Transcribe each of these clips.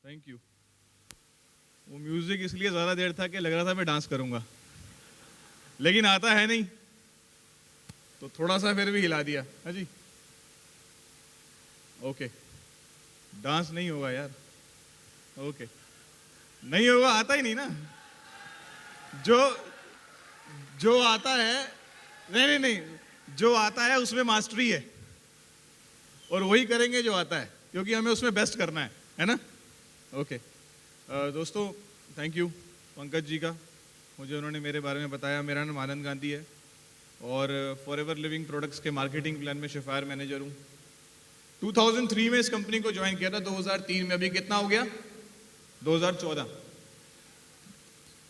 Thank you. वो music इसलिए ज़्यादा देर था कि लग रहा था मैं डांस करूंगा, लेकिन आता है नहीं, तो थोड़ा सा फिर भी हिला दिया। हाँ जी, ओके। डांस नहीं होगा यार, ओके, नहीं होगा, आता ही नहीं ना। जो जो आता है, नहीं नहीं नहीं, जो आता है उसमें मास्टरी है, और वही करेंगे जो आता है, क्योंकि हमें उसमें बेस्ट करना है ना। ओके दोस्तों, थैंक यू पंकज जी का, मुझे उन्होंने मेरे बारे में बताया। मेरा नाम आनंद गांधी है और फॉरएवर लिविंग प्रोडक्ट्स के मार्केटिंग प्लान में शेफायर मैनेजर हूँ। 2003 में इस कंपनी को ज्वाइन किया था, 2003 में। अभी कितना हो गया? 2014,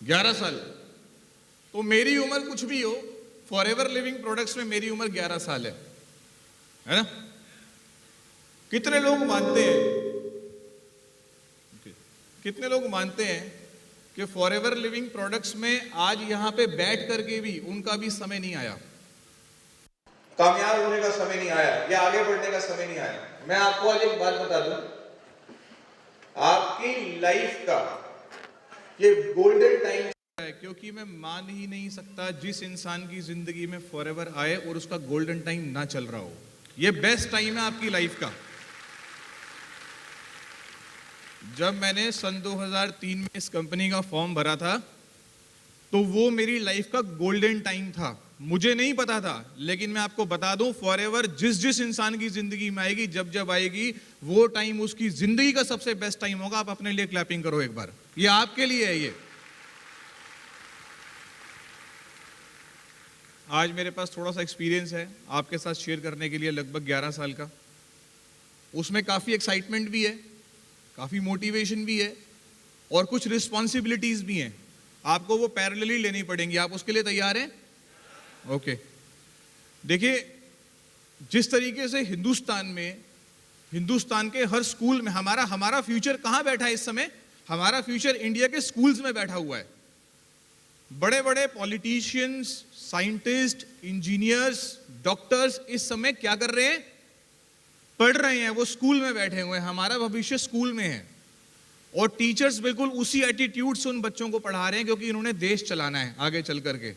11 साल। तो मेरी उम्र कुछ भी हो, फॉरएवर लिविंग प्रोडक्ट्स में मेरी उम्र 11 साल है ना। कितने लोग मानते हैं, कितने लोग मानते हैं कि फॉरएवर लिविंग प्रोडक्ट्स में आज यहां पे बैठ करके भी उनका भी समय नहीं आया, कामयाब होने का समय नहीं आया, या आगे बढ़ने का समय नहीं आया? मैं आपको आज एक बात बता दूं, आपकी लाइफ का ये गोल्डन टाइम है, क्योंकि मैं मान ही नहीं सकता जिस इंसान की जिंदगी में फॉरएवर आए और उसका गोल्डन टाइम ना चल रहा हो। ये बेस्ट टाइम है आपकी लाइफ का। जब मैंने सन 2003 में इस कंपनी का फॉर्म भरा था, तो वो मेरी लाइफ का गोल्डन टाइम था। मुझे नहीं पता था, लेकिन मैं आपको बता दूं, फॉरएवर जिस जिस इंसान की जिंदगी में आएगी, जब जब आएगी, वो टाइम उसकी जिंदगी का सबसे बेस्ट टाइम होगा। आप अपने लिए क्लैपिंग करो एक बार, ये आपके लिए है। ये आज मेरे पास थोड़ा सा एक्सपीरियंस है आपके साथ शेयर करने के लिए, लगभग 11 साल का। उसमें काफी एक्साइटमेंट भी है, काफी मोटिवेशन भी है, और कुछ रिस्पॉन्सिबिलिटीज भी हैं। आपको वो पैरेलली लेनी पड़ेंगी। आप उसके लिए तैयार हैं? ओके। देखिए, जिस तरीके से हिंदुस्तान के हर स्कूल में हमारा फ्यूचर कहां बैठा है इस समय? हमारा फ्यूचर इंडिया के स्कूल्स में बैठा हुआ है। बड़े बड़े पॉलिटिशियंस, साइंटिस्ट, इंजीनियर्स, डॉक्टर्स इस समय क्या कर रहे हैं? पढ़ रहे हैं, वो स्कूल में बैठे हुए हैं। हमारा भविष्य स्कूल में है, और टीचर्स बिल्कुल उसी एटीट्यूड से उन बच्चों को पढ़ा रहे हैं, क्योंकि इन्होंने देश चलाना है आगे चल करके।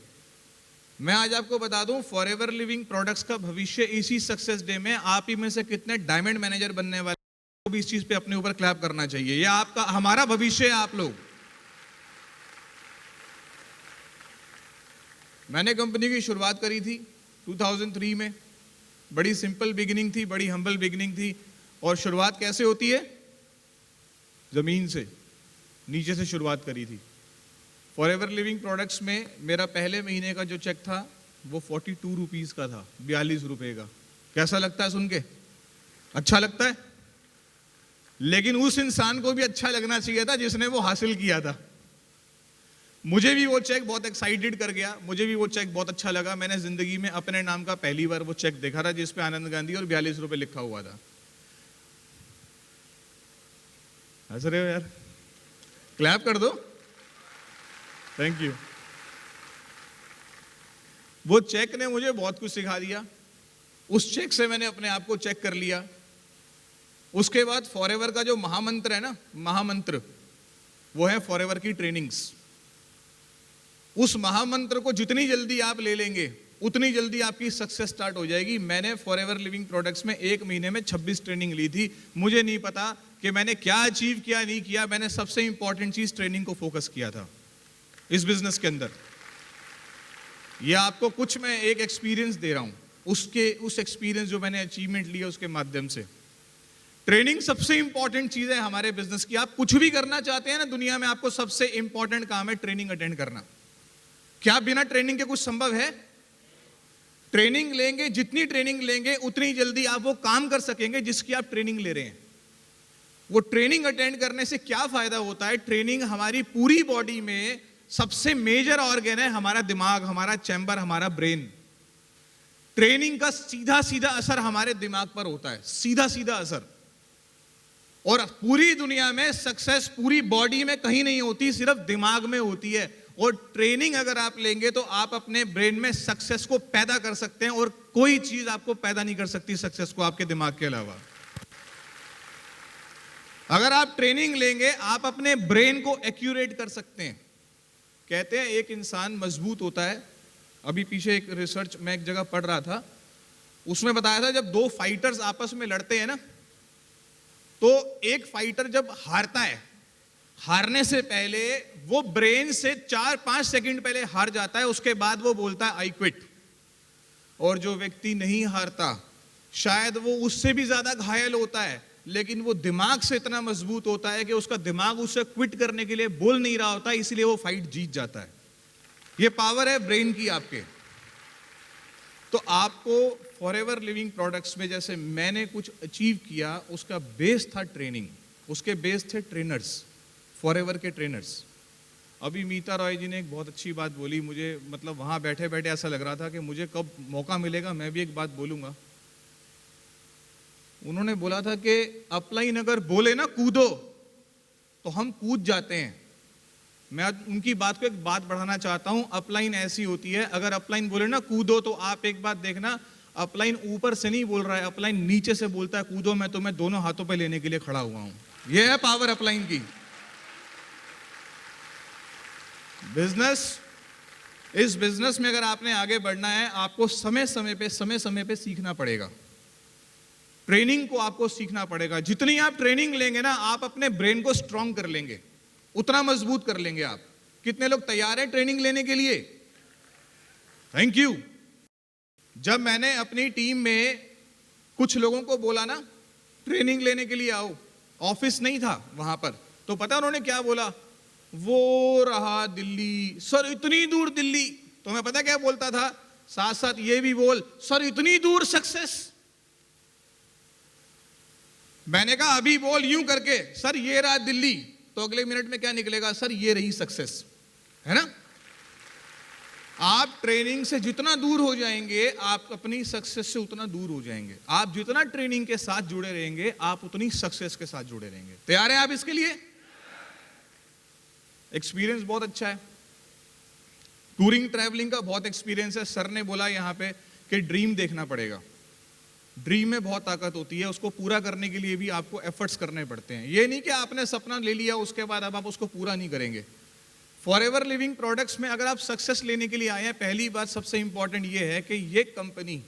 मैं आज आपको बता दूं, फॉरएवर लिविंग प्रोडक्ट्स का भविष्य इसी सक्सेस डे में। आप ही में से कितने डायमंड मैनेजर बनने वाले, तो भी इस चीज पे अपने ऊपर क्लैप करना चाहिए। ये आपका, हमारा भविष्य है आप लोग। मैंने कंपनी की शुरुआत करी थी 2003 में। बड़ी सिंपल बिगिनिंग थी, बड़ी हम्बल बिगिनिंग थी। और शुरुआत कैसे होती है? जमीन से, नीचे से शुरुआत करी थी। फॉरएवर लिविंग प्रोडक्ट्स में मेरा पहले महीने का जो चेक था वो 42 रुपीज का था, 42 रुपए का। कैसा लगता है सुन के? अच्छा लगता है? लेकिन उस इंसान को भी अच्छा लगना चाहिए था जिसने वो हासिल किया था। मुझे भी वो चेक बहुत एक्साइटेड कर गया, मुझे भी वो चेक बहुत अच्छा लगा। मैंने जिंदगी में अपने नाम का पहली बार वो चेक देखा था, जिसपे आनंद गांधी और 42 रुपए लिखा हुआ था। हंस रहे हो यार? क्लैप कर दो। Thank you. वो चेक ने मुझे बहुत कुछ सिखा दिया। उस चेक से मैंने अपने आप को चेक कर लिया। उसके बाद फॉरएवर का जो महामंत्र है ना, महामंत्र, वो है फॉरएवर की ट्रेनिंग्स। उस महामंत्र को जितनी जल्दी आप ले लेंगे, उतनी जल्दी आपकी सक्सेस स्टार्ट हो जाएगी। मैंने फॉरएवर लिविंग प्रोडक्ट्स में एक महीने में 26 ट्रेनिंग ली थी। मुझे नहीं पता कि मैंने क्या अचीव किया, नहीं किया। मैंने सबसे इंपॉर्टेंट चीज ट्रेनिंग को फोकस किया था इस बिजनेस के अंदर। ये आपको कुछ मैं एक एक्सपीरियंस दे रहा हूं, उस एक्सपीरियंस जो मैंने अचीवमेंट लिया उसके माध्यम से। ट्रेनिंग सबसे इंपॉर्टेंट चीज है हमारे बिजनेस की। आप कुछ भी करना चाहते हैं ना दुनिया में, आपको सबसे इंपॉर्टेंट काम है ट्रेनिंग अटेंड करना। क्या बिना ट्रेनिंग के कुछ संभव है? ट्रेनिंग लेंगे, जितनी ट्रेनिंग लेंगे उतनी जल्दी आप वो काम कर सकेंगे जिसकी आप ट्रेनिंग ले रहे हैं। वो ट्रेनिंग अटेंड करने से क्या फायदा होता है? ट्रेनिंग हमारी पूरी बॉडी में सबसे मेजर ऑर्गन है हमारा दिमाग, हमारा चैम्बर, हमारा ब्रेन। ट्रेनिंग का सीधा सीधा असर हमारे दिमाग पर होता है, सीधा सीधा असर। और पूरी दुनिया में सक्सेस पूरी बॉडी में कहीं नहीं होती, सिर्फ दिमाग में होती है। और ट्रेनिंग अगर आप लेंगे तो आप अपने ब्रेन में सक्सेस को पैदा कर सकते हैं, और कोई चीज आपको पैदा नहीं कर सकती सक्सेस को आपके दिमाग के अलावा। अगर आप ट्रेनिंग लेंगे आप अपने ब्रेन को एक्यूरेट कर सकते हैं। कहते हैं एक इंसान मजबूत होता है, अभी पीछे एक रिसर्च मैं एक जगह पढ़ रहा था, उसमें बताया था जब दो फाइटर्स आपस में लड़ते हैं ना, तो एक फाइटर जब हारता है, हारने से पहले वो ब्रेन से 4-5 सेकंड पहले हार जाता है, उसके बाद वो बोलता है आई क्विट। और जो व्यक्ति नहीं हारता, शायद वो उससे भी ज्यादा घायल होता है, लेकिन वो दिमाग से इतना मजबूत होता है कि उसका दिमाग उसे क्विट करने के लिए बोल नहीं रहा होता, इसलिए वो फाइट जीत जाता है। ये पावर है ब्रेन की आपके। तो आपको फॉरएवर लिविंग प्रोडक्ट्स में जैसे मैंने कुछ अचीव किया, उसका बेस था ट्रेनिंग, उसके बेस थे ट्रेनर्स, फॉरएवर के ट्रेनर्स। अभी मीता रॉय जी ने एक बहुत अच्छी बात बोली, मुझे मतलब वहां बैठे बैठे ऐसा लग रहा था कि मुझे कब मौका मिलेगा मैं भी एक बात बोलूंगा। उन्होंने बोला था कि अपलाइन अगर बोले ना कूदो तो हम कूद जाते हैं। मैं उनकी बात को एक बात बढ़ाना चाहता हूं, अपलाइन ऐसी होती है, अगर अपलाइन बोले ना कूदो तो आप एक बात देखना, अपलाइन ऊपर से नहीं बोल रहा है, अपलाइन नीचे से बोलता है कूदो, मैं तुम्हें दोनों हाथों पे लेने के लिए खड़ा हुआ हूं। यह है पावर अपलाइन की। इस बिजनेस में अगर आपने आगे बढ़ना है, आपको समय समय पे सीखना पड़ेगा। ट्रेनिंग को आपको सीखना पड़ेगा। जितनी आप ट्रेनिंग लेंगे ना, आप अपने ब्रेन को स्ट्रांग कर लेंगे, उतना मजबूत कर लेंगे आप। कितने लोग तैयार हैं ट्रेनिंग लेने के लिए? Thank you. जब मैंने अपनी टीम में कुछ लोगों को बोला ना ट्रेनिंग लेने के लिए आओ, ऑफिस नहीं था वहां पर, तो पता उन्होंने क्या बोला? वो रहा दिल्ली, सर इतनी दूर दिल्ली। तो मैं पता क्या बोलता था, साथ साथ ये भी बोल, सर इतनी दूर सक्सेस। मैंने कहा अभी बोल यूं करके, सर ये रहा दिल्ली, तो अगले मिनट में क्या निकलेगा? सर ये रही सक्सेस, है ना? आप ट्रेनिंग से जितना दूर हो जाएंगे, आप अपनी सक्सेस से उतना दूर हो जाएंगे। आप जितना ट्रेनिंग के साथ जुड़े रहेंगे, आप उतनी सक्सेस के साथ जुड़े रहेंगे। तैयार हैं आप इसके लिए? एक्सपीरियंस बहुत अच्छा है, टूरिंग ट्रैवलिंग का बहुत एक्सपीरियंस है। सर ने बोला यहां पे कि ड्रीम देखना पड़ेगा। ड्रीम में बहुत ताकत होती है, उसको पूरा करने के लिए भी आपको एफर्ट्स करने पड़ते हैं। ये नहीं कि आपने सपना ले लिया उसके बाद अब आप उसको पूरा नहीं करेंगे। फॉरएवर लिविंग प्रोडक्ट्स में अगर आप सक्सेस लेने के लिए आए हैं, पहली बात सबसे इंपॉर्टेंट ये है कि ये कंपनी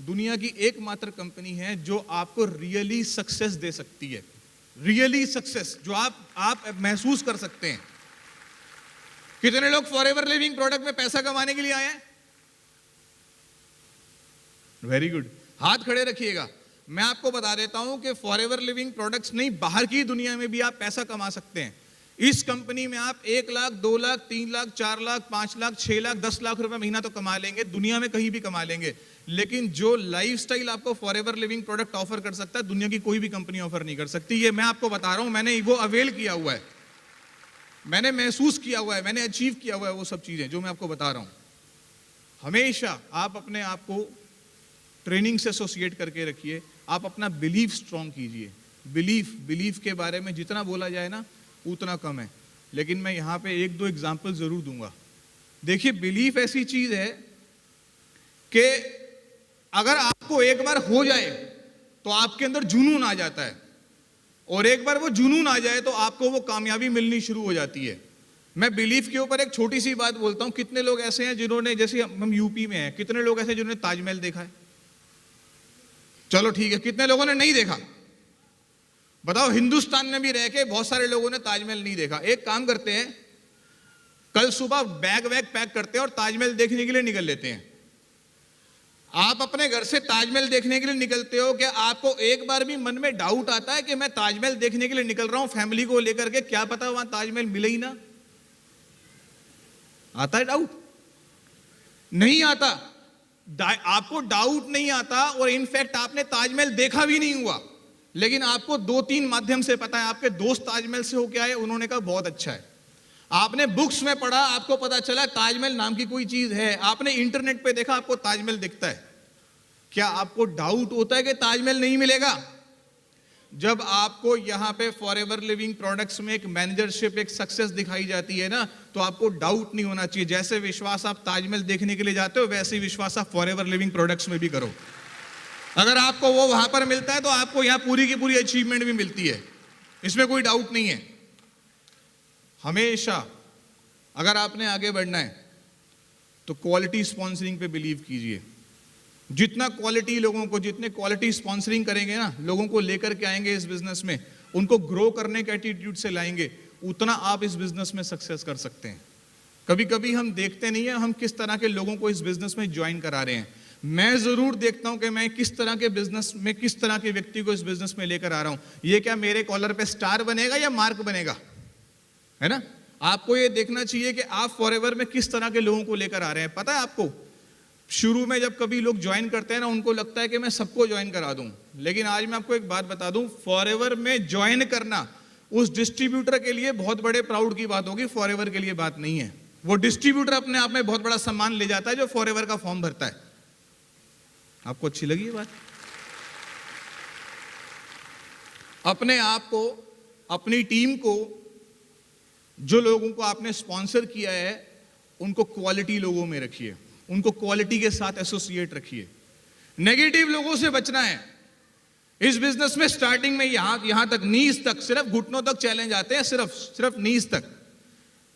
दुनिया की एकमात्र कंपनी है जो आपको रियली सक्सेस दे सकती है। रियली सक्सेस जो आप महसूस कर सकते हैं। कितने लोग फॉरएवर लिविंग प्रोडक्ट में पैसा कमाने के लिए आए हैं? वेरी गुड, हाथ खड़े रखिएगा। मैं आपको बता देता हूं कि फॉरएवर लिविंग प्रोडक्ट्स नहीं, बाहर की दुनिया में भी आप पैसा कमा सकते हैं। इस कंपनी में आप 1 लाख, 2 लाख, 3 लाख, 4 लाख, 5 लाख, 6 लाख, 10 लाख रुपए महीना तो कमा लेंगे, दुनिया में कहीं भी कमा लेंगे। लेकिन जो लाइफस्टाइल आपको फॉरएवर लिविंग प्रोडक्ट ऑफर कर सकता है, दुनिया की कोई भी कंपनी ऑफर नहीं कर सकती। ये मैं आपको बता रहा हूं, मैंने वो अवेल किया हुआ है, मैंने महसूस किया हुआ है, मैंने अचीव किया हुआ है वो सब चीजें जो मैं आपको बता रहा हूं। हमेशा आप अपने आप को ट्रेनिंग से एसोसिएट करके रखिए। आप अपना बिलीफ स्ट्रॉन्ग कीजिए। बिलीफ के बारे में जितना बोला जाए ना उतना कम है, लेकिन मैं यहां पे 1-2 एग्जांपल जरूर दूंगा। देखिए, बिलीफ ऐसी चीज है कि अगर आपको एक बार हो जाए तो आपके अंदर जुनून आ जाता है, और एक बार वो जुनून आ जाए तो आपको वो कामयाबी मिलनी शुरू हो जाती है। मैं बिलीफ के ऊपर एक छोटी सी बात बोलता हूं। कितने लोग ऐसे हैं जिन्होंने, जैसे हम यूपी में हैं, कितने लोग ऐसे हैं जिन्होंने ताजमहल देखा है? चलो ठीक है, कितने लोगों ने नहीं देखा? बताओ, हिंदुस्तान में भी रह के बहुत सारे लोगों ने ताजमहल नहीं देखा। एक काम करते हैं, कल सुबह बैग वैग पैक करते हैं और ताजमहल देखने के लिए निकल लेते हैं। आप अपने घर से ताजमहल देखने के लिए निकलते हो, क्या आपको एक बार भी मन में डाउट आता है कि मैं ताजमहल देखने के लिए निकल रहा हूं फैमिली को लेकर के, क्या पता वहां ताजमहल मिले ही ना? आता है डाउट? नहीं आता। आपको डाउट नहीं आता, और इनफैक्ट आपने ताजमहल देखा भी नहीं हुआ, लेकिन आपको 2-3 माध्यम से पता है। आपके दोस्त ताजमहल से होके आए, उन्होंने कहा बहुत अच्छा है। आपने बुक्स में पढ़ा, आपको पता चला ताजमहल नाम की कोई चीज है। आपने इंटरनेट पे देखा, आपको ताजमहल दिखता है। क्या आपको डाउट होता है कि ताजमहल नहीं मिलेगा? जब आपको यहां पे फॉरएवर लिविंग प्रोडक्ट्स में एक मैनेजरशिप, एक सक्सेस दिखाई जाती है ना, तो आपको डाउट नहीं होना चाहिए। जैसे विश्वास आप ताजमहल देखने के लिए जाते हो, वैसे ही विश्वास आप फॉरएवर लिविंग प्रोडक्ट्स में भी करो। अगर आपको वो वहां पर मिलता है तो आपको यहां पूरी की पूरी अचीवमेंट भी मिलती है। इसमें कोई डाउट नहीं है। हमेशा अगर आपने आगे बढ़ना है तो क्वालिटी स्पॉन्सरिंग पे बिलीव कीजिए। जितना क्वालिटी लोगों को, जितने क्वालिटी स्पॉन्सरिंग करेंगे ना, लोगों को लेकर के आएंगे इस बिजनेस में, उनको ग्रो करने के एटीट्यूड से लाएंगे, उतना आप इस बिजनेस में सक्सेस कर सकते हैं। कभी कभी हम देखते नहीं है हम किस तरह के लोगों को इस बिजनेस में ज्वाइन करा रहे हैं। मैं जरूर देखता हूं कि मैं किस तरह के बिजनेस में, किस तरह के व्यक्ति को इस बिजनेस में लेकर आ रहा हूं। ये क्या मेरे कॉलर पे स्टार बनेगा या मार्क बनेगा, है ना? आपको ये देखना चाहिए कि आप फॉरएवर में किस तरह के लोगों को लेकर आ रहे हैं। पता है आपको, शुरू में जब कभी लोग ज्वाइन करते हैं ना, उनको लगता है कि मैं सबको ज्वाइन करा दूं, लेकिन आज मैं आपको एक बात बता दूं, फॉरएवर में ज्वाइन करना उस डिस्ट्रीब्यूटर के लिए बहुत बड़े प्राउड की बात होगी, फॉरएवर के लिए बात नहीं है। वो डिस्ट्रीब्यूटर अपने आप में बहुत बड़ा सम्मान ले जाता है जो फॉरएवर का फॉर्म भरता है। आपको अच्छी लगी ये बात? अपने आप को, अपनी टीम को, जो लोगों को आपने स्पॉन्सर किया है, उनको क्वालिटी लोगों में रखिए, उनको क्वालिटी के साथ एसोसिएट रखिए। नेगेटिव लोगों से बचना है। इस बिजनेस में स्टार्टिंग में यहां तक, नीज तक, सिर्फ घुटनों तक चैलेंज आते हैं, सिर्फ नीज तक।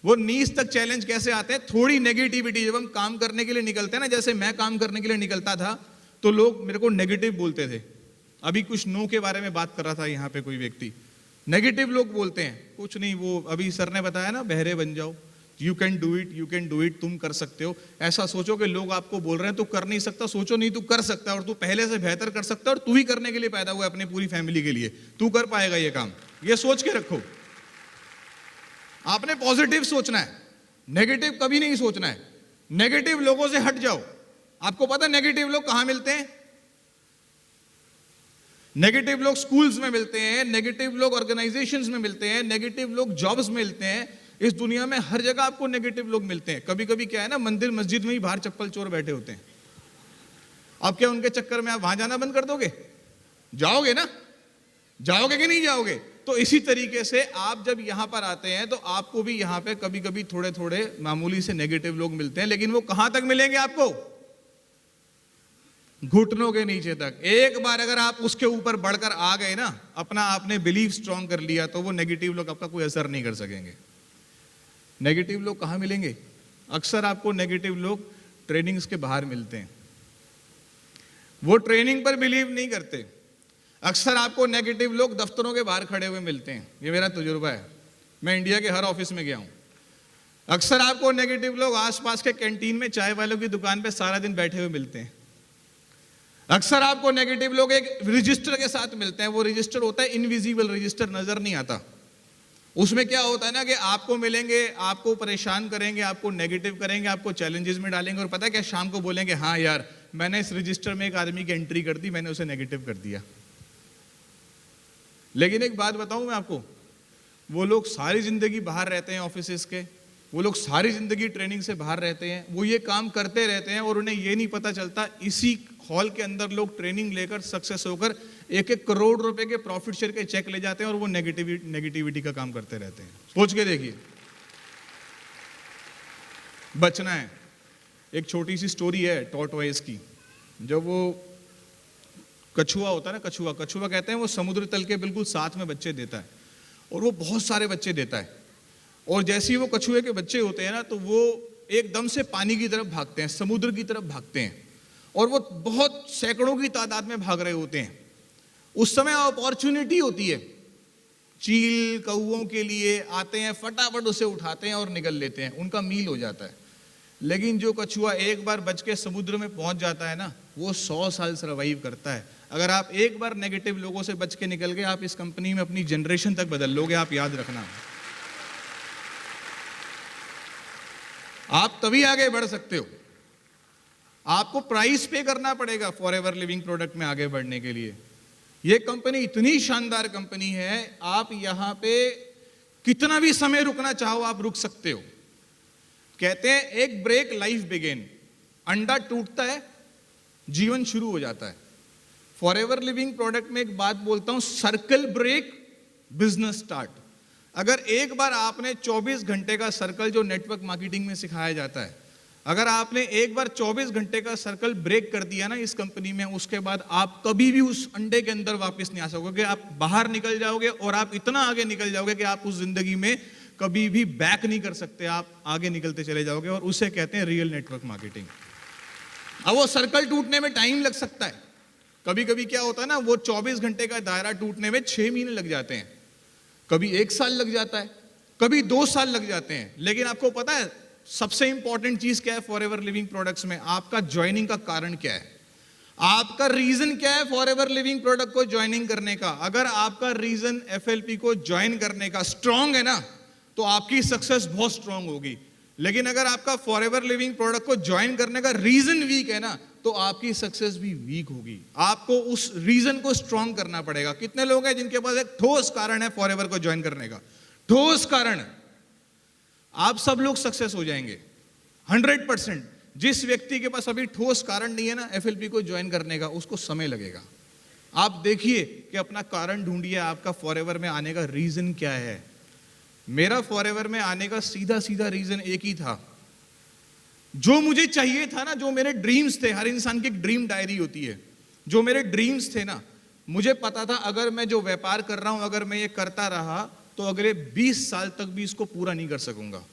वो नीज तक चैलेंज कैसे आते हैं? थोड़ी नेगेटिविटी, जब हम काम करने के लिए निकलते हैं ना, जैसे मैं काम करने के लिए निकलता था तो लोग मेरे को नेगेटिव बोलते थे। अभी कुछ नो के बारे में बात कर रहा था यहां पे कोई व्यक्ति, नेगेटिव लोग बोलते हैं, कुछ नहीं, वो अभी सर ने बताया ना, बहरे बन जाओ, you can do it, you can do it, तुम कर सकते हो। ऐसा सोचो कि लोग आपको बोल रहे हैं तू कर नहीं सकता, सोचो नहीं, तू कर सकता है और तू पहले से बेहतर कर सकता है, और तू ही करने के लिए पैदा हुआ है अपनी पूरी फैमिली के लिए, तू कर पाएगा ये काम। ये सोच के रखो। आपने पॉजिटिव सोचना है, नेगेटिव कभी नहीं सोचना है। नेगेटिव लोगों से हट जाओ। आपको पता है नेगेटिव लोग कहां मिलते हैं? नेगेटिव लोग स्कूल्स में मिलते हैं, नेगेटिव लोग ऑर्गेनाइजेशंस में मिलते हैं, नेगेटिव लोग जॉब्स में मिलते हैं। इस दुनिया में हर जगह आपको नेगेटिव लोग मिलते हैं। कभी कभी क्या है ना, मंदिर मस्जिद में ही बाहर चप्पल चोर बैठे होते हैं। अब क्या उनके चक्कर में आप वहां जाना बंद कर दोगे? जाओगे ना, जाओगे कि नहीं जाओगे? तो इसी तरीके से आप जब यहां पर आते हैं तो आपको भी यहां पे कभी कभी थोड़े थोड़े मामूली से नेगेटिव लोग मिलते हैं, लेकिन वो कहां तक मिलेंगे आपको? घुटनों के नीचे तक। एक बार अगर आप उसके ऊपर बढ़कर आ गए ना, अपना आपने बिलीव स्ट्रांग कर लिया, तो वो नेगेटिव लोग आपका कोई असर नहीं कर सकेंगे। नेगेटिव लोग कहां मिलेंगे? अक्सर आपको नेगेटिव लोग ट्रेनिंग्स के बाहर मिलते हैं, वो ट्रेनिंग पर बिलीव नहीं करते। अक्सर आपको नेगेटिव लोग दफ्तरों के बाहर खड़े हुए मिलते हैं, ये मेरा तजुर्बा है, मैं इंडिया के हर ऑफिस में गया हूं। अक्सर आपको नेगेटिव लोग आसपास के कैंटीन में चाय वालों की दुकान पे सारा दिन बैठे हुए मिलते हैं। अक्सर आपको नेगेटिव लोग एक रजिस्टर के साथ मिलते हैं, वो रजिस्टर होता है इनविजिबल रजिस्टर, नजर नहीं आता। उसमें क्या होता है ना कि आपको मिलेंगे, आपको परेशान करेंगे, आपको नेगेटिव करेंगे, आपको चैलेंजेस में डालेंगे, और पता है क्या, शाम को बोलेंगे हाँ यार मैंने इस रजिस्टर में एक आदमी की एंट्री कर दी, मैंने उसे नेगेटिव कर दिया। लेकिन एक बात बताऊं मैं आपको, वो लोग सारी जिंदगी बाहर रहते हैं ऑफिस के, वो लोग सारी जिंदगी ट्रेनिंग से बाहर रहते हैं, वो ये काम करते रहते हैं और उन्हें ये नहीं पता चलता इसी हॉल के अंदर लोग ट्रेनिंग लेकर सक्सेस होकर 1-1 करोड़ रुपए के प्रॉफिट शेयर के चेक ले जाते हैं, और वो नेगेटिविटी का काम करते रहते हैं। सोच के देखिए, बचना है। एक छोटी सी स्टोरी है टॉर्टोइस की। जब वो कछुआ होता है ना, कछुआ कहते हैं वो समुद्र तल के बिल्कुल साथ में बच्चे देता है, और वो बहुत सारे बच्चे देता है। और जैसे ही वो कछुए के बच्चे होते हैं ना, तो वो एकदम से पानी की तरफ भागते हैं, समुद्र की तरफ भागते हैं, और वो बहुत सैकड़ों की तादाद में भाग रहे होते हैं। उस समय अपॉर्चुनिटी होती है, चील कौओं के लिए आते हैं, फटाफट उसे उठाते हैं और निकल लेते हैं, उनका मील हो जाता है। लेकिन जो कछुआ एक बार बच के समुद्र में पहुंच जाता है ना, वो 100 साल सर्वाइव करता है। अगर आप एक बार नेगेटिव लोगों से बच के निकल गए, आप इस कंपनी में अपनी जनरेशन तक बदल लोगे, आप याद रखना। आप तभी आगे बढ़ सकते हो। आपको प्राइस पे करना पड़ेगा फॉरएवर लिविंग प्रोडक्ट में आगे बढ़ने के लिए। यह कंपनी इतनी शानदार कंपनी है, आप यहां पे कितना भी समय रुकना चाहो आप रुक सकते हो। कहते हैं एक ब्रेक लाइफ बिगेन, अंडा टूटता है जीवन शुरू हो जाता है। फॉरएवर लिविंग प्रोडक्ट में एक बात बोलता हूं, सर्कल ब्रेक बिजनेस स्टार्ट। अगर एक बार आपने 24 घंटे का सर्कल जो नेटवर्क मार्केटिंग में सिखाया जाता है, अगर आपने एक बार 24 घंटे का सर्कल ब्रेक कर दिया ना इस कंपनी में, उसके बाद आप कभी भी उस अंडे के अंदर वापस नहीं आ सकोगे। आप बाहर निकल जाओगे और आप इतना आगे निकल जाओगे कि आप उस जिंदगी में कभी भी बैक नहीं कर सकते, आप आगे निकलते चले जाओगे, और उसे कहते हैं रियल नेटवर्क मार्केटिंग। अब वो सर्कल टूटने में टाइम लग सकता है, कभी कभी क्या होता है ना, वो 24 घंटे का दायरा टूटने में 6 महीने लग जाते हैं, कभी 1 साल लग जाता है, कभी 2 साल लग जाते हैं। लेकिन आपको पता है सबसे इंपॉर्टेंट चीज क्या है फॉरएवर लिविंग प्रोडक्ट्स में? आपका ज्वाइनिंग का कारण क्या है, आपका रीजन क्या है फॉरएवर लिविंग प्रोडक्ट को ज्वाइनिंग करने का। अगर आपका रीजन एफएलपी को ज्वाइन करने का स्ट्रांग है ना, तो आपकी सक्सेस बहुत स्ट्रांग होगी। लेकिन अगर आपका फॉरएवर लिविंग प्रोडक्ट को ज्वाइन करने का रीजन वीक है ना, तो आपकी सक्सेस भी वीक होगी। आपको उस रीजन को स्ट्रांग करना पड़ेगा। कितने लोग हैं जिनके पास एक ठोस कारण है फॉरएवर को ज्वाइन करने का? ठोस कारण, आप सब लोग सक्सेस हो जाएंगे 100%। जिस व्यक्ति के पास अभी ठोस कारण नहीं है ना एफएलपी को ज्वाइन करने का, उसको समय लगेगा। आप देखिए कि अपना कारण ढूंढिए, आपका फॉरएवर में आने का रीजन क्या है। मेरा फॉरएवर में आने का सीधा सीधा रीजन एक ही था, जो मुझे चाहिए था ना, जो मेरे ड्रीम्स थे। हर इंसान की एक ड्रीम डायरी होती है। जो मेरे ड्रीम्स थे ना, मुझे पता था अगर मैं जो व्यापार कर रहा हूं, अगर मैं ये करता रहा तो अगले 20 साल तक भी इसको पूरा नहीं कर सकूंगा।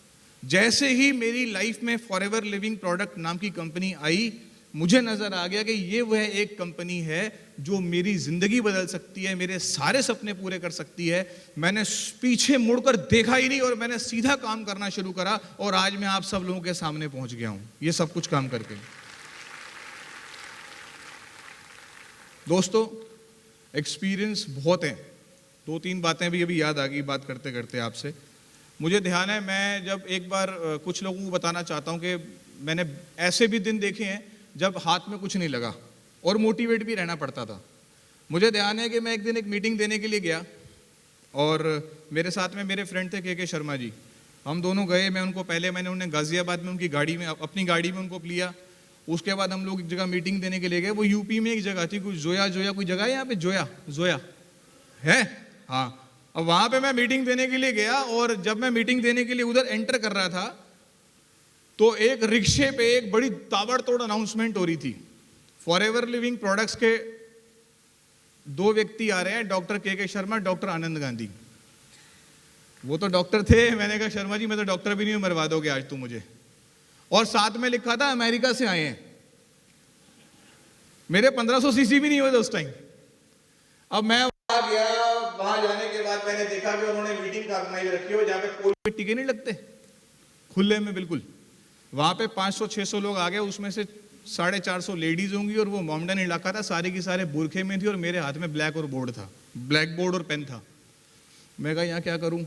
जैसे ही मेरी लाइफ में फॉरएवर लिविंग प्रोडक्ट नाम की कंपनी आई, मुझे नजर आ गया कि ये वह एक कंपनी है जो मेरी जिंदगी बदल सकती है, मेरे सारे सपने पूरे कर सकती है। मैंने पीछे मुड़कर देखा ही नहीं और मैंने सीधा काम करना शुरू करा, और आज मैं आप सब लोगों के सामने पहुंच गया हूं ये सब कुछ काम करके। दोस्तों, एक्सपीरियंस बहुत है। 2-3 बातें भी अभी याद आ गई बात करते करते आपसे। मुझे ध्यान है, मैं जब एक बार कुछ लोगों को बताना चाहता हूं कि मैंने ऐसे भी दिन देखे हैं जब हाथ में कुछ नहीं लगा और मोटिवेट भी रहना पड़ता था। मुझे ध्यान है कि मैं एक दिन एक मीटिंग देने के लिए गया, और मेरे साथ में मेरे फ्रेंड थे के शर्मा जी। हम दोनों गए, मैंने उन्हें गाजियाबाद में उनकी गाड़ी में, अपनी गाड़ी में उनको लिया। उसके बाद हम लोग एक जगह मीटिंग देने के लिए गए। वो यूपी में एक जगह थी, कुछ जोया कोई जगह है यहाँ पे, जोया है, हाँ। अब वहां पे मैं मीटिंग देने के लिए गया, और जब मैं मीटिंग देने के लिए उधर एंटर कर रहा था तो एक रिक्शे पे एक बड़ी ताबड़तोड़ अनाउंसमेंट हो रही थी। फॉरएवर लिविंग प्रोडक्ट्स के 2 व्यक्ति आ रहे हैं, डॉक्टर के शर्मा, डॉक्टर आनंद गांधी। वो तो डॉक्टर थे। मैंने कहा शर्मा जी मैं तो डॉक्टर भी नहीं हूं, मरवा दोगे आज तुम मुझे। और साथ में लिखा था अमेरिका से आए हैं। मेरे 1500 सीसी भी नहीं हुए थे उस टाइम। अब मैं वहां गया, वहां जाने के बाद मैंने देखा कि उन्होंने मीटिंग ऑर्गेनाइज रखी हो जहां पे कोई टिके नहीं लगते, खुले में बिल्कुल। वहां पे 500-600 लोग आ गए, उसमें से 450 लेडीज होंगी, और वो मॉमडन इलाका था, सारे की सारे बुरखे में थी, और मेरे हाथ में ब्लैक बोर्ड और पेन था। मैं कहा यहाँ क्या करूं,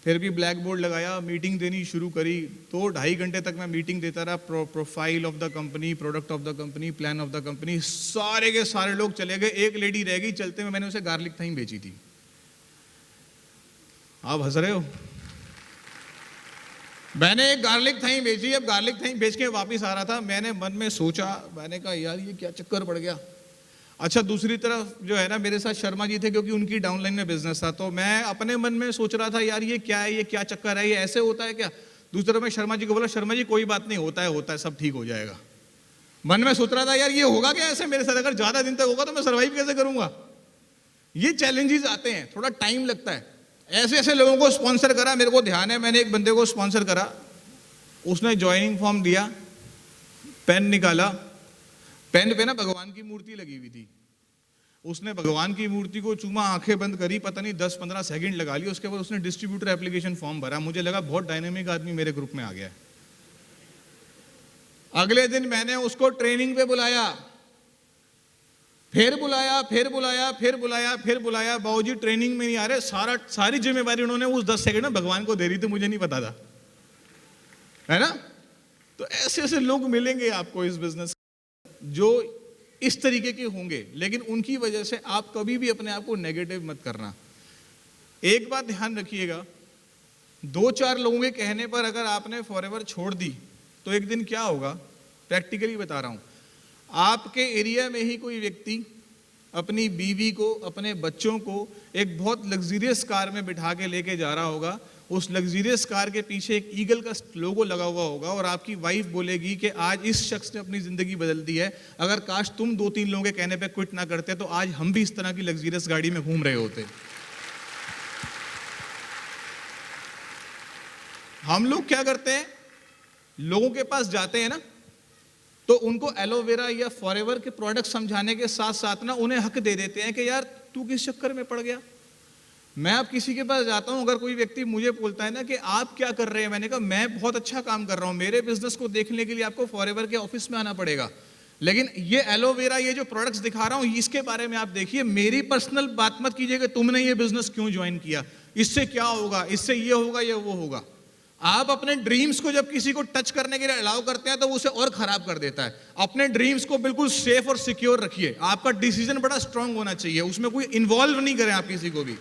फिर भी ब्लैक बोर्ड लगाया, मीटिंग देनी शुरू करी। तो 2.5 घंटे तक मैं मीटिंग देता रहा। Profile of the company, product of the company, plan of the company, सारे के सारे लोग चले गए। एक लेडी रह गई चलते में, मैंने उसे गार्लिक थाइम बेची थी। आप हंस रहे हो? मैंने एक गार्लिक थाइम बेची। अब गार्लिक थाइम बेच के वापस आ रहा था, मैंने मन में सोचा, मैंने कहा यार ये क्या चक्कर पड़ गया। अच्छा, दूसरी तरफ जो है ना, मेरे साथ शर्मा जी थे, क्योंकि उनकी डाउनलाइन में बिजनेस था। तो मैं अपने मन में सोच रहा था यार ये क्या है, ये क्या चक्कर है, ये ऐसे होता है क्या। दूसरी तरफ मैं शर्मा जी को बोला, शर्मा जी कोई बात नहीं, होता है, सब ठीक हो जाएगा। मन में सोच रहा था यार ये होगा क्या ऐसे मेरे साथ, अगर ज्यादा दिन तक होगा तो मैं सर्वाइव कैसे करूंगा। ये चैलेंजेस आते हैं, थोड़ा टाइम लगता है। ऐसे ऐसे लोगों को स्पॉन्सर करा। मेरे को ध्यान है, मैंने एक बंदे को स्पॉन्सर करा, उसने ज्वाइनिंग फॉर्म दिया, पेन निकाला, पेन पे ना भगवान की मूर्ति लगी हुई थी। उसने भगवान की मूर्ति को चूमा, आंखें बंद करी, पता नहीं 10-15 सेकंड लगा लिए। उसके बाद उसने डिस्ट्रीब्यूटर एप्लीकेशन फॉर्म भरा। मुझे लगा बहुत डायनेमिक आदमी मेरे ग्रुप में आ गया है। अगले दिन मैंने उसको ट्रेनिंग पे बुलाया, फिर बुलाया। बाबूजी ट्रेनिंग में नहीं आ रहे, सारी जिम्मेवारी उन्होंने उस 10 सेकंड में भगवान को दे रही थी, मुझे नहीं पता था, है ना। तो ऐसे ऐसे लोग मिलेंगे आपको इस बिजनेस, जो इस तरीके के होंगे, लेकिन उनकी वजह से आप कभी भी अपने आप को नेगेटिव मत करना। एक बात ध्यान रखिएगा, 2-4 लोगों के कहने पर अगर आपने फॉरएवर छोड़ दी तो एक दिन क्या होगा, प्रैक्टिकली बता रहा हूं। आपके एरिया में ही कोई व्यक्ति अपनी बीवी को, अपने बच्चों को एक बहुत लग्जरियस कार में बिठा के लेके जा रहा होगा, उस लग्जरियस कार के पीछे एक ईगल का लोगो लगा हुआ होगा और आपकी वाइफ बोलेगी कि आज इस शख्स ने अपनी जिंदगी बदल दी है, अगर काश तुम 2-3 लोगों के कहने पे क्विट ना करते तो आज हम भी इस तरह की लग्जरियस गाड़ी में घूम रहे होते। हम लोग क्या करते हैं, लोगों के पास जाते हैं ना, तो उनको एलोवेरा या फॉरएवर के प्रोडक्ट समझाने के साथ साथ ना उन्हें हक दे देते हैं कि यार तू किस चक्कर में पड़ गया। मैं अब किसी के पास जाता हूं, अगर कोई व्यक्ति मुझे बोलता है ना कि आप क्या कर रहे हैं, मैंने कहा मैं बहुत अच्छा काम कर रहा हूं, मेरे बिजनेस को देखने के लिए आपको फॉरएवर के ऑफिस में आना पड़ेगा, लेकिन ये एलोवेरा, ये जो प्रोडक्ट्स दिखा रहा हूं इसके बारे में आप देखिए, मेरी पर्सनल बात मत कीजिए कि तुमने ये बिजनेस क्यों ज्वाइन किया, इससे क्या होगा, इससे ये होगा या वो होगा। आप अपने ड्रीम्स को जब किसी को टच करने के लिए अलाउ करते हैं तो उसे और खराब कर देता है। अपने ड्रीम्स को बिल्कुल सेफ और सिक्योर रखिए, आपका डिसीजन बड़ा स्ट्रांग होना चाहिए, उसमें कोई इन्वॉल्व नहीं करें आप किसी को भी।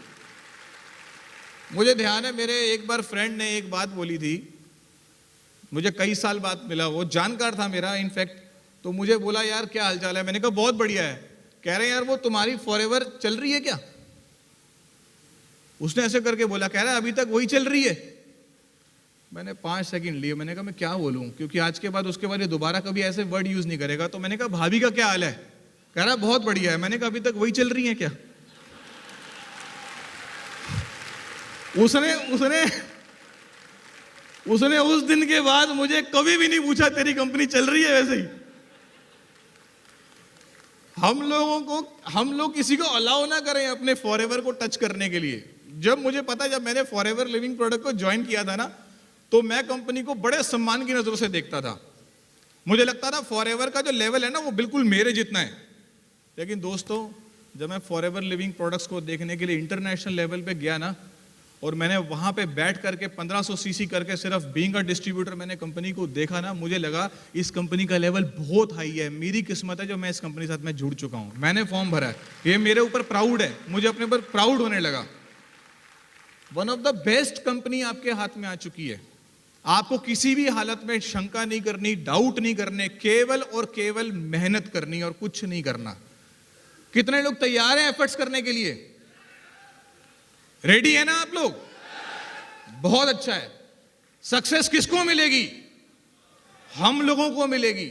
मुझे ध्यान है, मेरे एक बार फ्रेंड ने एक बात बोली थी, मुझे कई साल बाद मिला, वो जानकार था मेरा इनफैक्ट, तो मुझे बोला यार क्या हालचाल है, मैंने कहा बहुत बढ़िया है। कह रहे हैं यार वो तुम्हारी फॉरएवर चल रही है क्या? उसने ऐसे करके बोला, कह रहा है अभी तक वही चल रही है। मैंने 5 सेकंड लिए, मैंने कहा मैं क्या बोलूं, क्योंकि आज के बाद उसके बाद ये दोबारा कभी ऐसे वर्ड यूज नहीं करेगा। तो मैंने कहा भाभी का क्या हाल है? कह रहा बहुत बढ़िया है। मैंने कहा अभी तक वही चल रही है क्या? उसने उसने उसने उस दिन के बाद मुझे कभी भी नहीं पूछा तेरी कंपनी चल रही है वैसे ही। हम लोग किसी को अलाउ ना करें अपने फॉरएवर को टच करने के लिए। जब मुझे पता, जब मैंने फॉरएवर लिविंग प्रोडक्ट को ज्वाइन किया था ना, तो मैं कंपनी को बड़े सम्मान की नजरों से देखता था। मुझे लगता था फॉरएवर का जो लेवल है ना वो बिल्कुल मेरे जितना है। लेकिन दोस्तों, जब मैं फॉरएवर लिविंग प्रोडक्ट्स को देखने के लिए इंटरनेशनल लेवल पे गया ना, और मैंने वहां पे बैठ करके 1500 सीसी करके सिर्फ बीइंग अ डिस्ट्रीब्यूटर मैंने कंपनी को देखा ना, मुझे लगा इस कंपनी का लेवल बहुत हाई है। मेरी किस्मत है जो मैं इस कंपनी के साथ में जुड़ चुका हूं, मैंने फॉर्म भरा है, ये मेरे ऊपर प्राउड है, मुझे अपने ऊपर प्राउड होने लगा। One of the best company आपके हाथ में आ चुकी है। आपको किसी भी हालत में शंका नहीं करनी, डाउट नहीं करने, केवल और केवल मेहनत करनी और कुछ नहीं करना। कितने लोग तैयार हैं एफर्ट्स करने के लिए? रेडी है ना आप लोग? बहुत अच्छा है। सक्सेस किसको मिलेगी? हम लोगों को मिलेगी।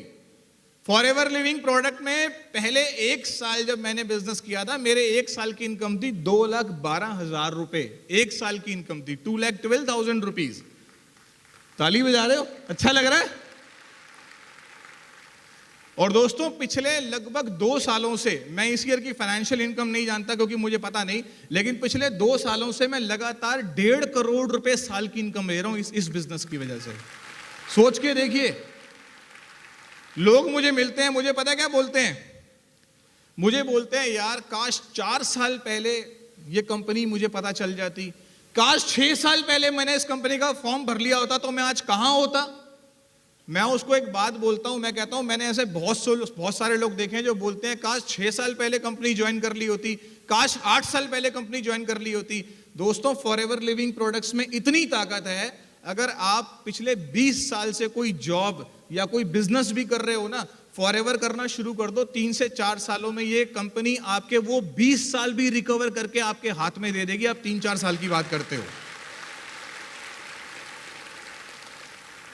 फॉरएवर लिविंग प्रोडक्ट में पहले 1 साल जब मैंने बिजनेस किया था, मेरे 1 साल की इनकम थी 2,12,000 रुपए। 1 साल की इनकम थी 2,12,000 रुपीज। ताली बजा रहे हो? अच्छा लग रहा है? और दोस्तों, पिछले लगभग 2 सालों से, मैं इस ईयर की फाइनेंशियल इनकम नहीं जानता क्योंकि मुझे पता नहीं, लेकिन पिछले 2 सालों से मैं लगातार 1.5 करोड़ रुपए साल की इनकम ले रहा हूं इस बिजनेस की वजह से। सोच के देखिए, लोग मुझे मिलते हैं, मुझे पता क्या बोलते हैं? मुझे बोलते हैं यार काश 4 साल पहले ये कंपनी मुझे पता चल जाती, काश 6 साल पहले मैंने इस कंपनी का फॉर्म भर लिया होता तो मैं आज कहां होता। मैं उसको एक बात बोलता हूं, मैं कहता हूं मैंने ऐसे बहुत सारे लोग देखे हैं जो बोलते हैं काश 6 साल पहले कंपनी ज्वाइन कर ली होती, काश 8 साल पहले कंपनी ज्वाइन कर ली होती। दोस्तों, फॉरएवर लिविंग प्रोडक्ट्स में इतनी ताकत है, अगर आप पिछले 20 साल से कोई जॉब या कोई बिजनेस भी कर रहे हो ना, फॉरएवर करना शुरू कर दो, 3 से 4 सालों में ये कंपनी आपके वो 20 साल भी रिकवर करके आपके हाथ में दे देगी। आप 3-4 साल की बात करते हो।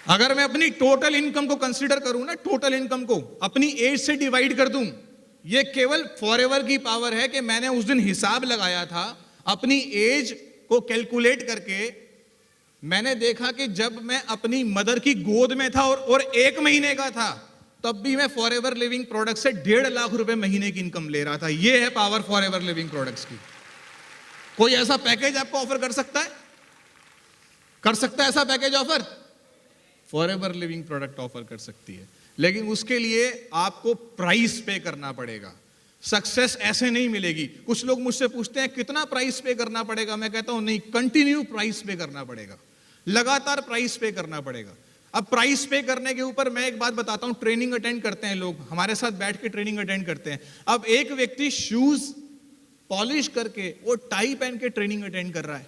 अगर मैं अपनी टोटल इनकम को कंसीडर करूं ना, टोटल इनकम को अपनी एज से डिवाइड कर दूं, ये केवल फॉरएवर की पावर है कि मैंने उस दिन हिसाब लगाया था अपनी एज को कैलकुलेट करके। मैंने देखा कि जब मैं अपनी मदर की गोद में था और 1 महीने का था, तब भी मैं फॉरएवर लिविंग प्रोडक्ट से 1.5 लाख रुपए महीने की इनकम ले रहा था। यह है पावर फॉरएवर लिविंग प्रोडक्ट्स की। कोई ऐसा पैकेज आपको ऑफर कर सकता है? कर सकता है ऐसा package offer? Forever living product offer कर सकती है, लेकिन उसके लिए आपको प्राइस पे करना पड़ेगा। सक्सेस ऐसे नहीं मिलेगी। कुछ लोग मुझसे पूछते हैं कितना प्राइस पे करना पड़ेगा, मैं कहता हूं नहीं, कंटिन्यू प्राइस पे करना पड़ेगा, लगातार प्राइस पे करना पड़ेगा। अब प्राइस पे करने के ऊपर मैं एक बात बताता हूं, ट्रेनिंग अटेंड करते हैं लोग, हमारे साथ बैठ के ट्रेनिंग अटेंड करते हैं। अब एक व्यक्ति शूज पॉलिश करके वो टाई पहन के ट्रेनिंग अटेंड कर रहा है,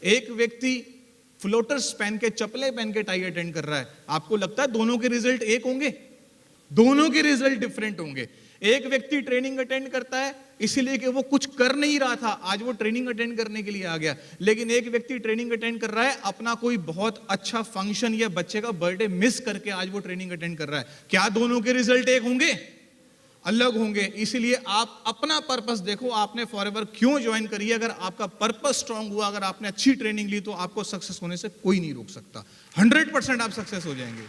एक व्यक्ति फ्लोटर्स पहन के, चप्पलें पहन के टाई अटेंड कर रहा है। आपको लगता है दोनों के रिजल्ट एक होंगे? दोनों के रिजल्ट डिफरेंट होंगे। एक व्यक्ति ट्रेनिंग अटेंड करता है इसीलिए कि वो कुछ कर नहीं रहा था, आज वो ट्रेनिंग अटेंड करने के लिए आ गया। लेकिन एक व्यक्ति ट्रेनिंग अटेंड कर रहा है, अपना कोई बहुत अच्छा फंक्शन या बच्चे का बर्थडे मिस करके आज वो ट्रेनिंग अटेंड कर रहा है। क्या दोनों के रिजल्ट एक होंगे? अलग होंगे। इसीलिए आप अपना पर्पस देखो, आपने फॉरएवर क्यों ज्वाइन करी है। अगर आपका पर्पस स्ट्रांग हुआ, अगर आपने अच्छी ट्रेनिंग ली, तो आपको सक्सेस होने से कोई नहीं रोक सकता। 100% आप सक्सेस हो जाएंगे।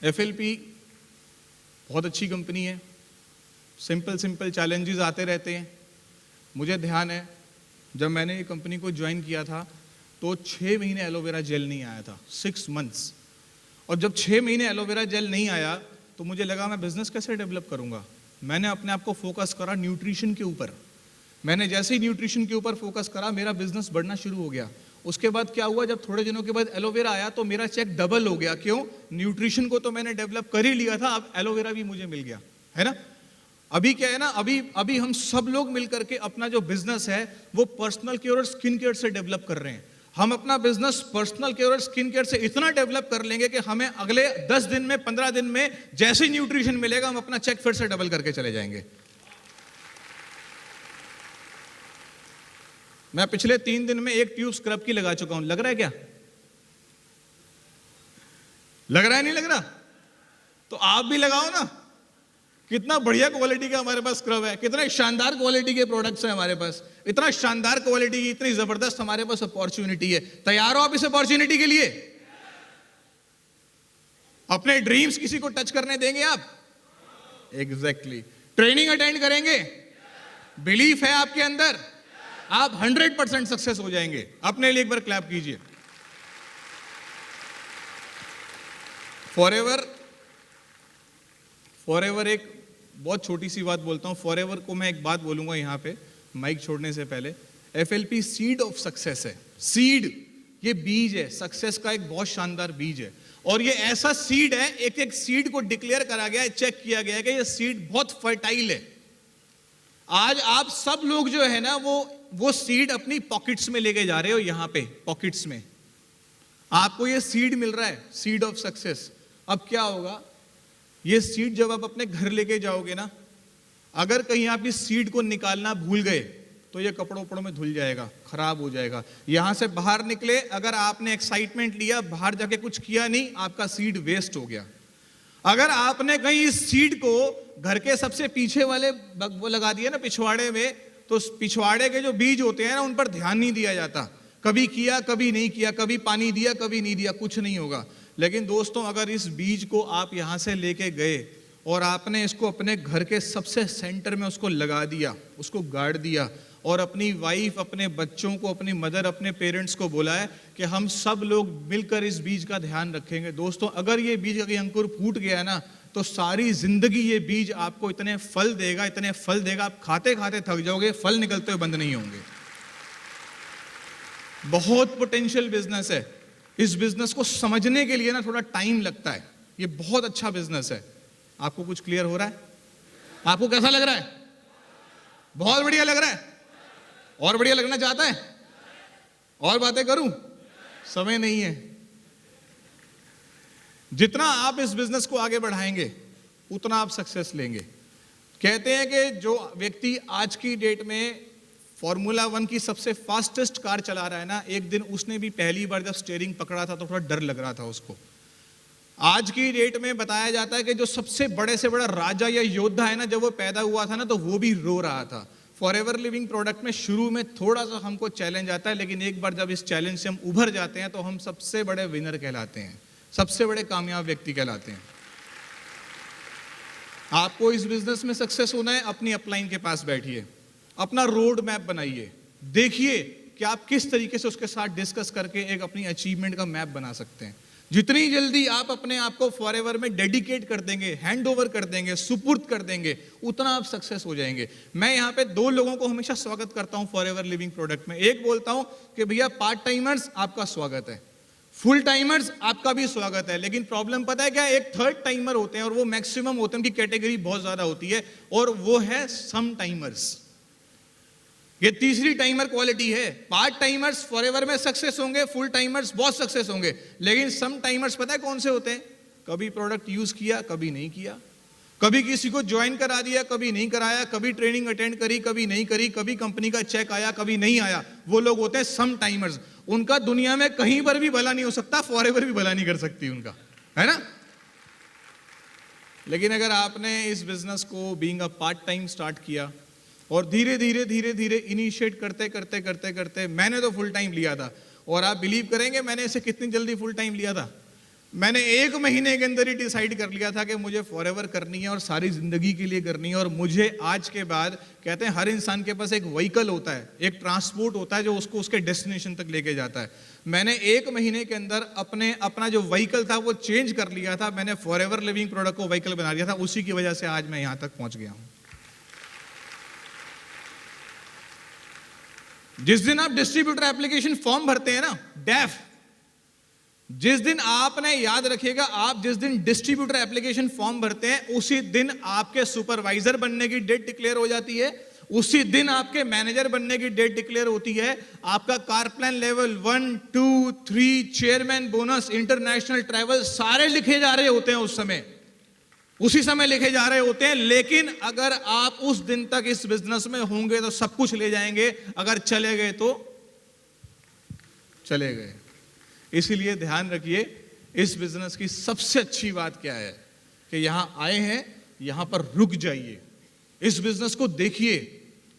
FLP बहुत अच्छी कंपनी है। सिंपल चैलेंजेस आते रहते हैं। मुझे ध्यान है जब मैंने ये कंपनी को ज्वाइन किया था तो 6 महीने एलोवेरा जेल नहीं आया था, 6 मंथ्स। और जब 6 महीने एलोवेरा जेल नहीं आया तो मुझे लगा मैं बिजनेस कैसे डेवलप करूंगा। मैंने अपने आप को फोकस करा न्यूट्रिशन के ऊपर। मैंने जैसे ही न्यूट्रिशन के ऊपर फोकस करा, मेरा बिजनेस बढ़ना शुरू हो गया। उसके बाद क्या हुआ, जब थोड़े दिनों के बाद एलोवेरा आया तो मेरा चेक डबल हो गया। क्यों? न्यूट्रिशन को तो मैंने डेवलप कर ही लिया था, अब एलोवेरा भी मुझे मिल गया, है ना। अभी क्या है ना, अभी हम सब लोग मिलकर के अपना जो बिजनेस है वो पर्सनल केयर और स्किन केयर से डेवलप कर रहे हैं। हम अपना बिजनेस पर्सनल केयर और स्किन केयर से इतना डेवलप कर लेंगे कि हमें अगले 10 दिन में, 15 दिन में जैसे ही न्यूट्रिशन मिलेगा, हम अपना चेक फिर से डबल करके चले जाएंगे। मैं पिछले 3 दिन में 1 ट्यूब स्क्रब की लगा चुका हूं। लग रहा है क्या? लग रहा है? नहीं लग रहा? तो आप भी लगाओ ना। कितना बढ़िया क्वालिटी का हमारे पास स्क्रब है, कितने शानदार क्वालिटी के प्रोडक्ट्स हैं हमारे पास, इतना शानदार क्वालिटी की, इतनी जबरदस्त हमारे पास अपॉर्चुनिटी है। तैयार हो आप इस अपॉर्चुनिटी के लिए? अपने ड्रीम्स किसी को टच करने देंगे आप? एग्जैक्टली। ट्रेनिंग अटेंड करेंगे? बिलीफ है आपके अंदर? आप 100% सक्सेस हो जाएंगे। अपने लिए एक बार क्लैप कीजिए। फॉरएवर एक बहुत छोटी सी बात बोलता हूं। फॉरएवर को मैं एक बात बोलूंगा यहां पे माइक छोड़ने से पहले। FLP सीड ऑफ सक्सेस है। सीड, ये बीज है, सक्सेस का एक बहुत शानदार बीज है। और ये ऐसा सीड है, एक एक सीड को डिक्लेयर करा गया है, चेक किया गया है कि ये सीड बहुत फर्टाइल है। आज आप सब लोग जो है ना, वो सीड अपनी पॉकेट्स में लेके जा रहे हो। यहां पे पॉकेट्स में आपको ये सीड मिल रहा है, सीड ऑफ सक्सेस। अब क्या होगा, ये सीड जब आप अपने घर लेके जाओगे ना, अगर कहीं आप इस सीड को निकालना भूल गए तो ये कपड़ों उपड़ों में धुल जाएगा, खराब हो जाएगा। यहां से बाहर निकले, अगर आपने एक्साइटमेंट लिया, बाहर जाके कुछ किया नहीं, आपका सीड वेस्ट हो गया। अगर आपने कहीं इस सीड को घर के सबसे पीछे वाले वो लगा दिया ना, पिछवाड़े में, तो पिछवाड़े के जो बीज होते हैं ना, उन पर ध्यान नहीं दिया जाता। कभी किया, कभी नहीं किया, कभी पानी दिया, कभी नहीं दिया, कुछ नहीं होगा। लेकिन दोस्तों, अगर इस बीज को आप यहां से लेके गए और आपने इसको अपने घर के सबसे सेंटर में उसको लगा दिया, उसको गाड़ दिया, और अपनी वाइफ, अपने बच्चों को, अपनी मदर, अपने पेरेंट्स को बोला है कि हम सब लोग मिलकर इस बीज का ध्यान रखेंगे। दोस्तों, अगर ये बीज का अंकुर फूट गया ना, तो सारी जिंदगी ये बीज आपको इतने फल देगा, इतने फल देगा, आप खाते खाते थक जाओगे, फल निकलते हुए बंद नहीं होंगे। बहुत पोटेंशियल बिजनेस है। इस बिजनेस को समझने के लिए ना थोड़ा टाइम लगता है। ये बहुत अच्छा बिजनेस है। आपको कुछ क्लियर हो रहा है? आपको कैसा लग रहा है? बहुत बढ़िया लग रहा है? और बढ़िया लगना चाहता है? और बातें करूं? समय नहीं है। जितना आप इस बिजनेस को आगे बढ़ाएंगे उतना आप सक्सेस लेंगे। कहते हैं कि जो व्यक्ति आज की डेट में फॉर्मूला 1 की सबसे फास्टेस्ट कार चला रहा है ना, एक दिन उसने भी पहली बार जब स्टीयरिंग पकड़ा था तो थोड़ा डर लग रहा था उसको। आज की डेट में बताया जाता है कि जो सबसे बड़े से बड़ा राजा या योद्धा है ना, जब वो पैदा हुआ था ना, तो वो भी रो रहा था। फॉरएवर लिविंग प्रोडक्ट में शुरू में थोड़ा सा हमको चैलेंज आता है, लेकिन एक बार जब इस चैलेंज से हम उभर जाते हैं तो हम सबसे बड़े विनर कहलाते हैं, सबसे बड़े कामयाब व्यक्ति कहलाते हैं। आपको इस बिजनेस में सक्सेस होना है, अपनी अपलाइन के पास बैठिए, अपना रोड मैप बनाइए, देखिए कि आप किस तरीके से उसके साथ डिस्कस करके एक अपनी अचीवमेंट का मैप बना सकते हैं। जितनी जल्दी आप अपने आप को फॉरएवर में डेडिकेट कर देंगे, हैंड ओवर कर देंगे, सुपुर्द कर देंगे, उतना आप सक्सेस हो जाएंगे। मैं यहाँ पे 2 लोगों को हमेशा स्वागत करता हूँ फॉरएवर लिविंग प्रोडक्ट में। एक बोलता हूँ कि भैया पार्ट टाइमर्स आपका स्वागत है, फुल टाइमर्स आपका भी स्वागत है। लेकिन प्रॉब्लम पता है क्या, एक थर्ड टाइमर होते हैं और वो मैक्सिमम होते हैं, उनकी कैटेगरी बहुत ज्यादा होती है, और वो है सम टाइमर्स। ये तीसरी टाइमर क्वालिटी है। पार्ट टाइमर्स फॉरएवर में सक्सेस होंगे, फुल टाइमर्स बहुत सक्सेस होंगे, लेकिन सम टाइमर्स पता है कौन से होते हैं? कभी प्रोडक्ट यूज किया, कभी नहीं किया, कभी किसी को ज्वाइन करा दिया, कभी नहीं कराया, कभी ट्रेनिंग अटेंड करी, कभी नहीं करी, कभी कंपनी का चेक आया, कभी नहीं आया। वो लोग होते हैं सम टाइमर्स। उनका दुनिया में कहीं पर भी भला नहीं हो सकता, फॉरएवर भी भला नहीं कर सकती उनका, है ना। लेकिन अगर आपने इस बिजनेस को being a part time start किया और धीरे धीरे इनिशिएट करते करते करते करते, मैंने तो फुल टाइम लिया था। और आप बिलीव करेंगे मैंने इसे कितनी जल्दी फुल टाइम लिया था। मैंने 1 महीने के अंदर ही डिसाइड कर लिया था कि मुझे फॉरएवर करनी है और सारी जिंदगी के लिए करनी है। और मुझे आज के बाद, कहते हैं हर इंसान के पास एक व्हीकल होता है, एक ट्रांसपोर्ट होता है जो उसको उसके डेस्टिनेशन तक लेके जाता है। मैंने 1 महीने के अंदर अपना जो व्हीकल था वो चेंज कर लिया था। मैंने फॉरएवर लिविंग प्रोडक्ट को व्हीकल बना लिया था। उसी की वजह से आज मैं यहां तक पहुंच गया हूं। जिस दिन आप डिस्ट्रीब्यूटर एप्लीकेशन फॉर्म भरते हैं ना, डैफ, जिस दिन आपने, याद रखिएगा, आप जिस दिन डिस्ट्रीब्यूटर एप्लीकेशन फॉर्म भरते हैं उसी दिन आपके सुपरवाइजर बनने की डेट डिक्लेयर हो जाती है। उसी दिन आपके मैनेजर बनने की डेट डिक्लेयर होती है। आपका car plan level 1, 2, 3, chairman bonus, international travel सारे लिखे जा रहे होते हैं उस समय, उसी समय लिखे जा रहे होते हैं। लेकिन अगर आप उस दिन तक इस बिजनेस में होंगे तो सब कुछ ले जाएंगे, अगर चले गए तो चले गए। इसीलिए ध्यान रखिए, इस बिजनेस की सबसे अच्छी बात क्या है कि यहां आए हैं, यहां पर रुक जाइए, इस बिजनेस को देखिए,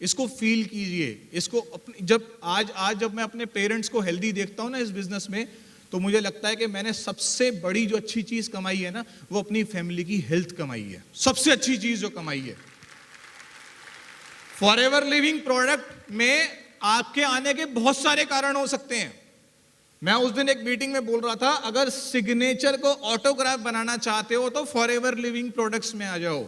इसको फील कीजिए, इसको अपनी, जब मैं अपने पेरेंट्स को हेल्दी देखता हूं ना इस बिजनेस में, तो मुझे लगता है कि मैंने सबसे बड़ी जो अच्छी चीज कमाई है ना, वो अपनी फैमिली की हेल्थ कमाई है। सबसे अच्छी चीज जो कमाई है। फॉरएवर लिविंग प्रोडक्ट में आपके आने के बहुत सारे कारण हो सकते हैं। मैं उस दिन एक मीटिंग में बोल रहा था, अगर सिग्नेचर को ऑटोग्राफ बनाना चाहते हो तो फॉरएवर लिविंग प्रोडक्ट्स में आ जाओ।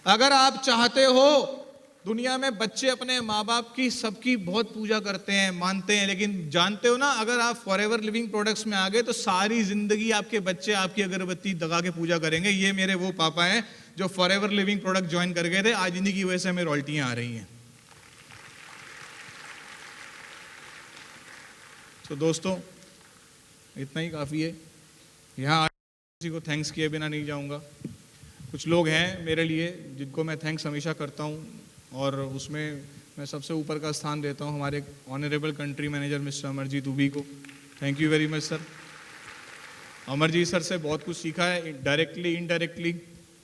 अगर आप चाहते हो, दुनिया में बच्चे अपने माँ बाप की सबकी बहुत पूजा करते हैं, मानते हैं, लेकिन जानते हो ना, अगर आप फॉरएवर लिविंग प्रोडक्ट्स में आ गए तो सारी जिंदगी आपके बच्चे आपकी अगरबत्ती दगा के पूजा करेंगे। ये मेरे वो पापा हैं जो फॉरएवर लिविंग प्रोडक्ट ज्वाइन कर गए थे, आज इन्हीं की वजह से हमें रॉयल्टियां आ रही हैं। तो दोस्तों, इतना ही काफ़ी है। यहाँ किसी को थैंक्स किए बिना नहीं जाऊँगा। कुछ लोग हैं मेरे लिए जिनको मैं थैंक्स हमेशा करता हूँ, और उसमें मैं सबसे ऊपर का स्थान देता हूँ हमारे honourable country manager mister Amarjeet उबी को। Thank you very much sir. Amarjeet sir से बहुत कुछ सीखा है, डायरेक्टली इनडायरेक्टली।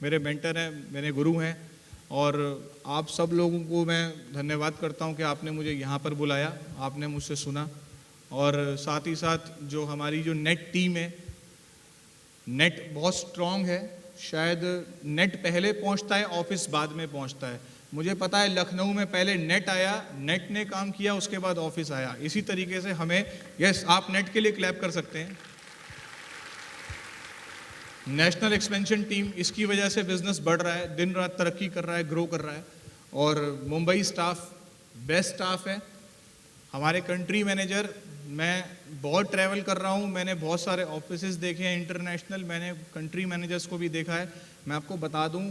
मेरे मेंटर हैं, मेरे गुरु हैं, और आप सब लोगों को मैं धन्यवाद करता हूँ कि आपने मुझे यहाँ पर बुलाया, आपने मुझसे सुना। और साथ ही साथ जो हमारी जो नेट टीम है, नेट बहुत स्ट्रांग है। शायद नेट पहले पहुंचता है, ऑफिस बाद में पहुंचता है। मुझे पता है लखनऊ में पहले नेट आया, नेट ने काम किया, उसके बाद ऑफिस आया। इसी तरीके से हमें, यस, आप नेट के लिए क्लैप कर सकते हैं। नेशनल एक्सपेंशन टीम, इसकी वजह से बिजनेस बढ़ रहा है, दिन रात तरक्की कर रहा है, ग्रो कर रहा है। और मुंबई स्टाफ बेस्ट स्टाफ है। हमारे कंट्री मैनेजर, मैं बहुत ट्रैवल कर रहा हूँ, मैंने बहुत सारे ऑफिसेज देखे हैं इंटरनेशनल, मैंने कंट्री मैनेजर्स को भी देखा है। मैं आपको बता दूँ,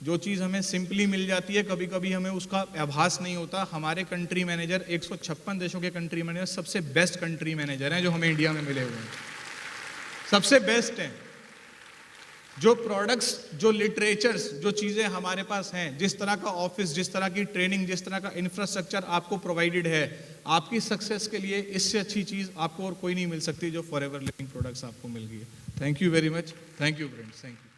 जो चीज़ हमें सिंपली मिल जाती है, कभी कभी हमें उसका आभास नहीं होता। हमारे कंट्री मैनेजर 156 देशों के कंट्री मैनेजर सबसे बेस्ट कंट्री मैनेजर हैं जो हमें इंडिया में मिले हुए हैं, सबसे बेस्ट हैं। जो प्रोडक्ट्स, जो लिटरेचर्स, जो चीज़ें हमारे पास हैं, जिस तरह का ऑफिस, जिस तरह की ट्रेनिंग, जिस तरह का इंफ्रास्ट्रक्चर आपको प्रोवाइडेड है, आपकी सक्सेस के लिए इससे अच्छी चीज़ आपको और कोई नहीं मिल सकती जो फॉरएवर लिविंग प्रोडक्ट्स आपको मिल गई है। Thank you very much. Thank you friends. Thank you.